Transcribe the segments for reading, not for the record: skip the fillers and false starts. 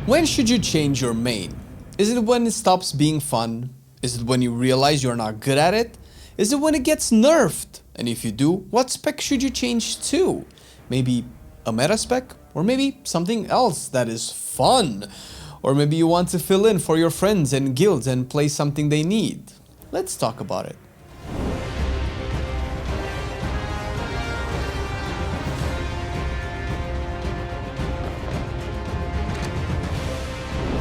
When should you change your main? Is it when it stops being fun? Is it when you realize you're not good at it? Is it when it gets nerfed? And if you do, what spec should you change to? Maybe a meta spec? Or maybe something else that is fun? Or maybe you want to fill in for your friends and guilds and play something they need? Let's talk about it.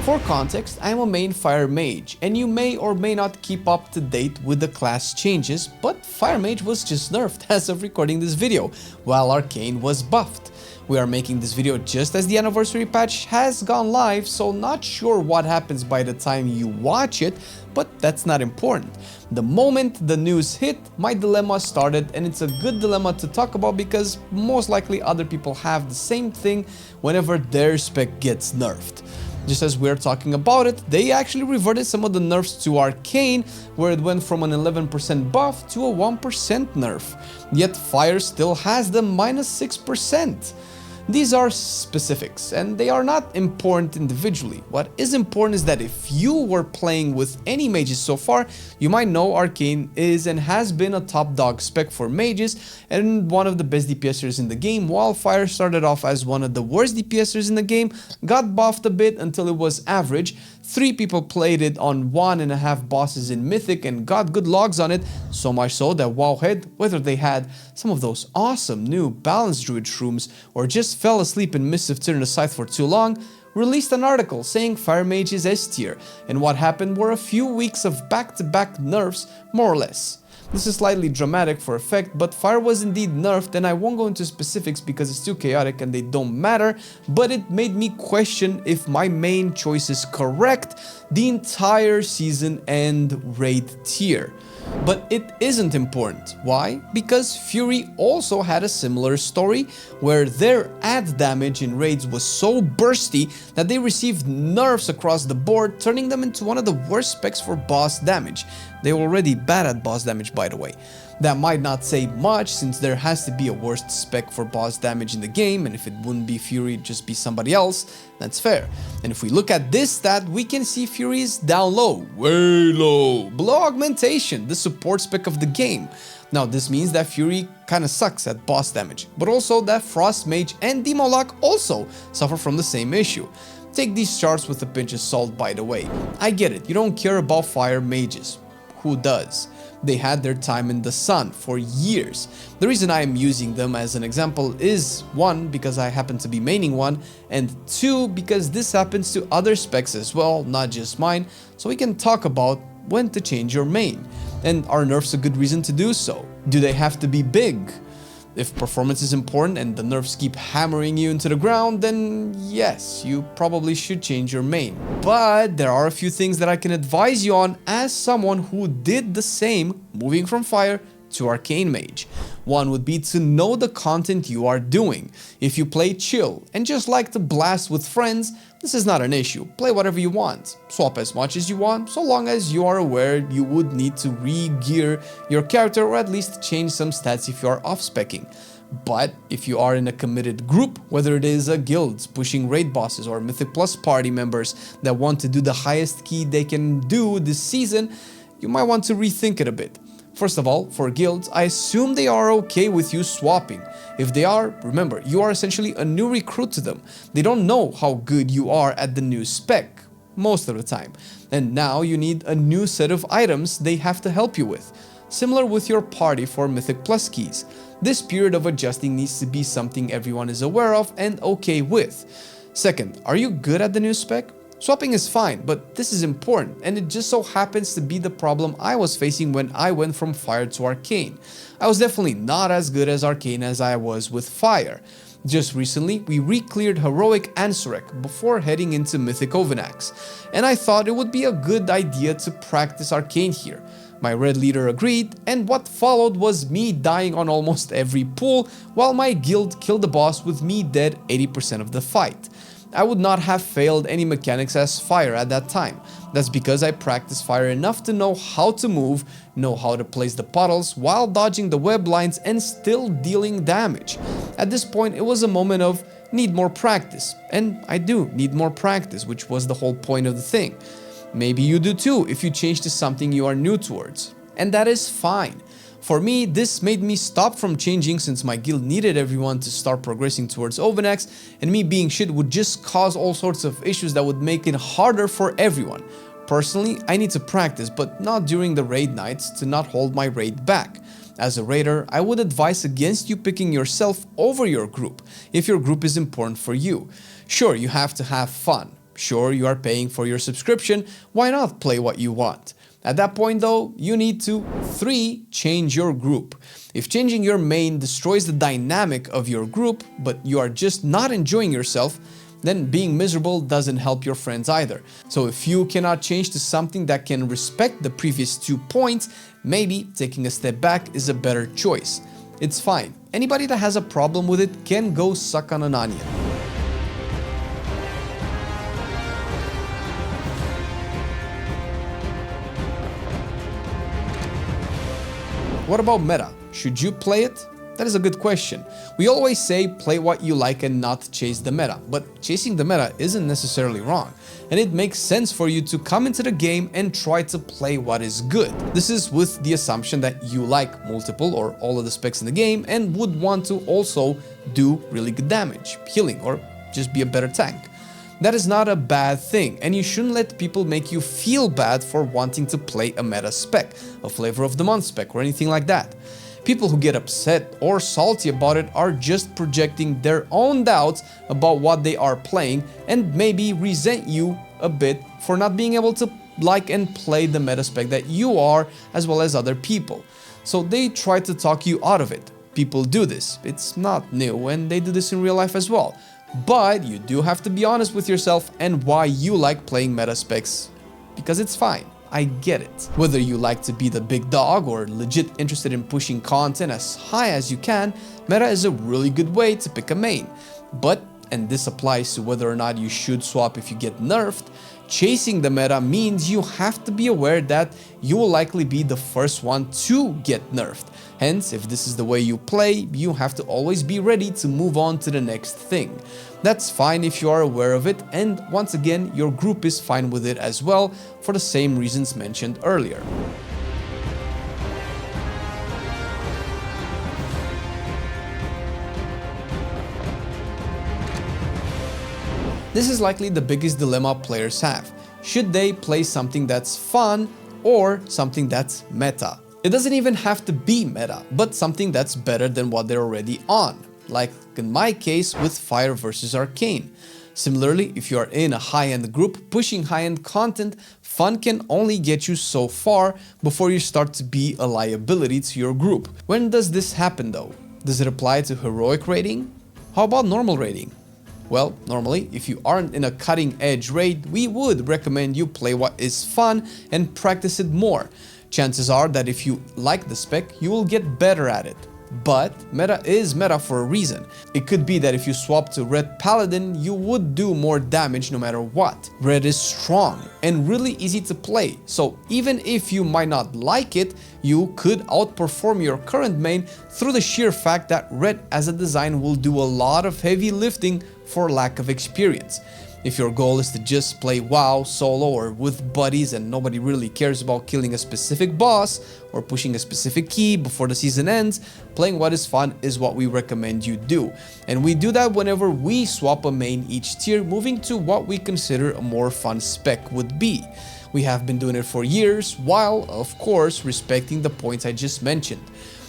For context, I am a main Fire Mage, and you may or may not keep up to date with the class changes, but Fire Mage was just nerfed as of recording this video, while Arcane was buffed. We are making this video just as the anniversary patch has gone live, so not sure what happens by the time you watch it, but that's not important. The moment the news hit, my dilemma started, and it's a good dilemma to talk about because most likely other people have the same thing whenever their spec gets nerfed. Just as we're talking about it, they actually reverted some of the nerfs to Arcane, where it went from an 11% buff to a 1% nerf. Yet Fire still has the -6%. These are specifics, and they are not important individually. What is important is that if you were playing with any mages so far, you might know Arcane is and has been a top dog spec for mages and one of the best DPSers in the game, while Fire started off as one of the worst DPSers in the game, got buffed a bit until it was average. 3 people played it on 1.5 bosses in Mythic and got good logs on it, so much so that Wowhead, whether they had some of those awesome new balanced druid shrooms or just fell asleep in Mists of Tyranid Scythe for too long, released an article saying Fire Mage is S tier, and what happened were a few weeks of back-to-back nerfs, more or less. This is slightly dramatic for effect, but Fire was indeed nerfed, and I won't go into specifics because it's too chaotic and they don't matter, but it made me question if my main choice is correct the entire season and raid tier. But it isn't important. Why? Because Fury also had a similar story, where their ad damage in raids was so bursty that they received nerfs across the board, turning them into one of the worst specs for boss damage. They were already bad at boss damage, by the way. That might not say much, since there has to be a worst spec for boss damage in the game, and if it wouldn't be Fury, it'd just be somebody else. That's fair. And if we look at this stat, we can see Fury is down low, way low, below Augmentation, the support spec of the game. Now this means that Fury kinda sucks at boss damage, but also that Frost Mage and Demolock also suffer from the same issue. Take these charts with a pinch of salt, by the way. I get it, you don't care about Fire Mages. Who does? They had their time in the sun for years. The reason I am using them as an example is 1, because I happen to be maining one, and 2, because this happens to other specs as well, not just mine, so we can talk about when to change your main. And are nerfs a good reason to do so? Do they have to be big? If performance is important and the nerfs keep hammering you into the ground, then yes, you probably should change your main. But there are a few things that I can advise you on as someone who did the same, moving from Fire to Arcane Mage. One would be to know the content you are doing. If you play chill and just like to blast with friends, this is not an issue. Play whatever you want. Swap as much as you want, so long as you are aware you would need to re-gear your character or at least change some stats if you are off-speccing. But if you are in a committed group, whether it is a guild pushing raid bosses or Mythic Plus party members that want to do the highest key they can do this season, you might want to rethink it a bit. First of all, for guilds, I assume they are okay with you swapping. If they are, remember, you are essentially a new recruit to them. They don't know how good you are at the new spec, most of the time. And now you need a new set of items they have to help you with. Similar with your party for Mythic Plus keys. This period of adjusting needs to be something everyone is aware of and okay with. Second, are you good at the new spec? Swapping is fine, but this is important, and it just so happens to be the problem I was facing when I went from Fire to Arcane. I was definitely not as good as Arcane as I was with Fire. Just recently, we re-cleared Heroic and Surek before heading into Mythic Ovenax, and I thought it would be a good idea to practice Arcane here. My red leader agreed, and what followed was me dying on almost every pull, while my guild killed the boss with me dead 80% of the fight. I would not have failed any mechanics as Fire at that time. That's because I practiced Fire enough to know how to move, know how to place the puddles while dodging the web lines and still dealing damage. At this point, it was a moment of, need more practice. And I do need more practice, which was the whole point of the thing. Maybe you do too if you change to something you are new towards. And that is fine. For me, this made me stop from changing since my guild needed everyone to start progressing towards Overnex, and me being shit would just cause all sorts of issues that would make it harder for everyone. Personally, I need to practice, but not during the raid nights to not hold my raid back. As a raider, I would advise against you picking yourself over your group, if your group is important for you. Sure, you have to have fun. Sure, you are paying for your subscription, why not play what you want? At that point though, you need to 3. Change your group. If changing your main destroys the dynamic of your group, but you are just not enjoying yourself, then being miserable doesn't help your friends either. So if you cannot change to something that can respect the previous 2 points, maybe taking a step back is a better choice. It's fine. Anybody that has a problem with it can go suck on an onion. What about meta? Should you play it? That is a good question. We always say play what you like and not chase the meta, but chasing the meta isn't necessarily wrong, and it makes sense for you to come into the game and try to play what is good. This is with the assumption that you like multiple or all of the specs in the game and would want to also do really good damage, healing, or just be a better tank. That is not a bad thing, and you shouldn't let people make you feel bad for wanting to play a meta spec, a flavor of the month spec, or anything like that. People who get upset or salty about it are just projecting their own doubts about what they are playing and maybe resent you a bit for not being able to like and play the meta spec that you are, as well as other people. So they try to talk you out of it. People do this, it's not new, and they do this in real life as well. But you do have to be honest with yourself and why you like playing meta specs, because it's fine. I get it. Whether you like to be the big dog or legit interested in pushing content as high as you can, meta is a really good way to pick a main. But, and this applies to whether or not you should swap if you get nerfed, chasing the meta means you have to be aware that you will likely be the first one to get nerfed. Hence, if this is the way you play, you have to always be ready to move on to the next thing. That's fine if you are aware of it, and once again, your group is fine with it as well, for the same reasons mentioned earlier. This is likely the biggest dilemma players have. Should they play something that's fun or something that's meta? It doesn't even have to be meta, but something that's better than what they're already on, like in my case with Fire vs Arcane. Similarly, if you are in a high-end group pushing high-end content, fun can only get you so far before you start to be a liability to your group. When does this happen though? Does it apply to heroic raiding? How about normal raiding? Well, normally, if you aren't in a cutting-edge raid, we would recommend you play what is fun and practice it more. Chances are that if you like the spec, you will get better at it. But meta is meta for a reason. It could be that if you swap to Red Paladin, you would do more damage no matter what. Red is strong and really easy to play, so even if you might not like it, you could outperform your current main through the sheer fact that Red as a design will do a lot of heavy lifting for lack of experience. If your goal is to just play WoW solo or with buddies and nobody really cares about killing a specific boss or pushing a specific key before the season ends, playing what is fun is what we recommend you do. And we do that whenever we swap a main each tier, moving to what we consider a more fun spec would be. We have been doing it for years, while of course respecting the points I just mentioned.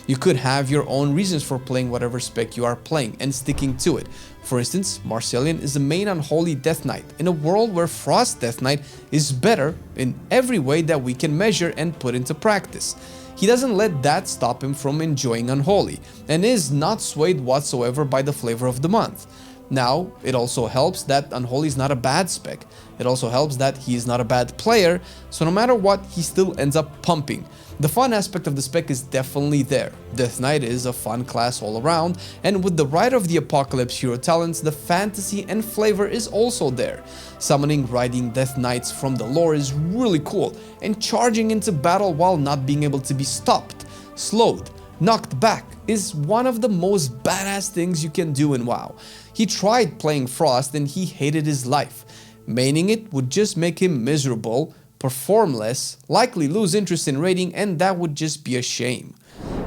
You could have your own reasons for playing whatever spec you are playing and sticking to it. For instance, Marcelian is the main Unholy Death Knight in a world where Frost Death Knight is better in every way that we can measure and put into practice. He doesn't let that stop him from enjoying Unholy, and is not swayed whatsoever by the flavor of the month. Now, it also helps that Unholy is not a bad spec. It also helps that he is not a bad player, so no matter what, he still ends up pumping. The fun aspect of the spec is definitely there. Death Knight is a fun class all around, and with the Rite of the Apocalypse hero talents, the fantasy and flavor is also there. Summoning riding Death Knights from the lore is really cool, and charging into battle while not being able to be stopped, slowed, knocked back, is one of the most badass things you can do in WoW. He tried playing Frost and he hated his life. Maining it would just make him miserable, perform less, likely lose interest in raiding, and that would just be a shame.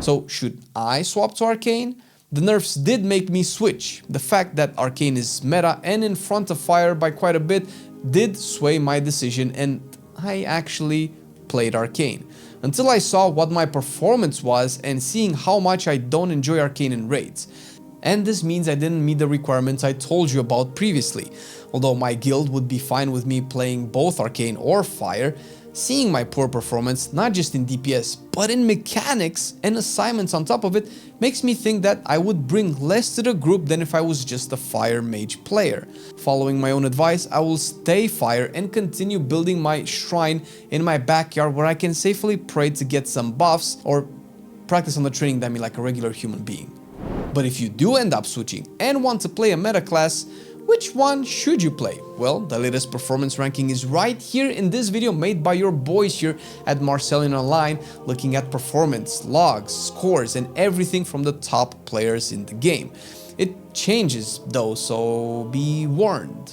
So should I swap to Arcane? The nerfs did make me switch. The fact that Arcane is meta and in front of Fire by quite a bit did sway my decision, and I actually played Arcane. Until I saw what my performance was and seeing how much I don't enjoy Arcane in raids. And this means I didn't meet the requirements I told you about previously. Although my guild would be fine with me playing both Arcane or Fire, seeing my poor performance not just in DPS but in mechanics and assignments on top of it makes me think that I would bring less to the group than if I was just a Fire Mage player. Following my own advice, I will stay Fire and continue building my shrine in my backyard where I can safely pray to get some buffs or practice on the training dummy like a regular human being. But if you do end up switching and want to play a meta class, which one should you play? Well, the latest performance ranking is right here in this video made by your boys here at Marcelian&Flame, looking at performance, logs, scores, and everything from the top players in the game. It changes though, so be warned.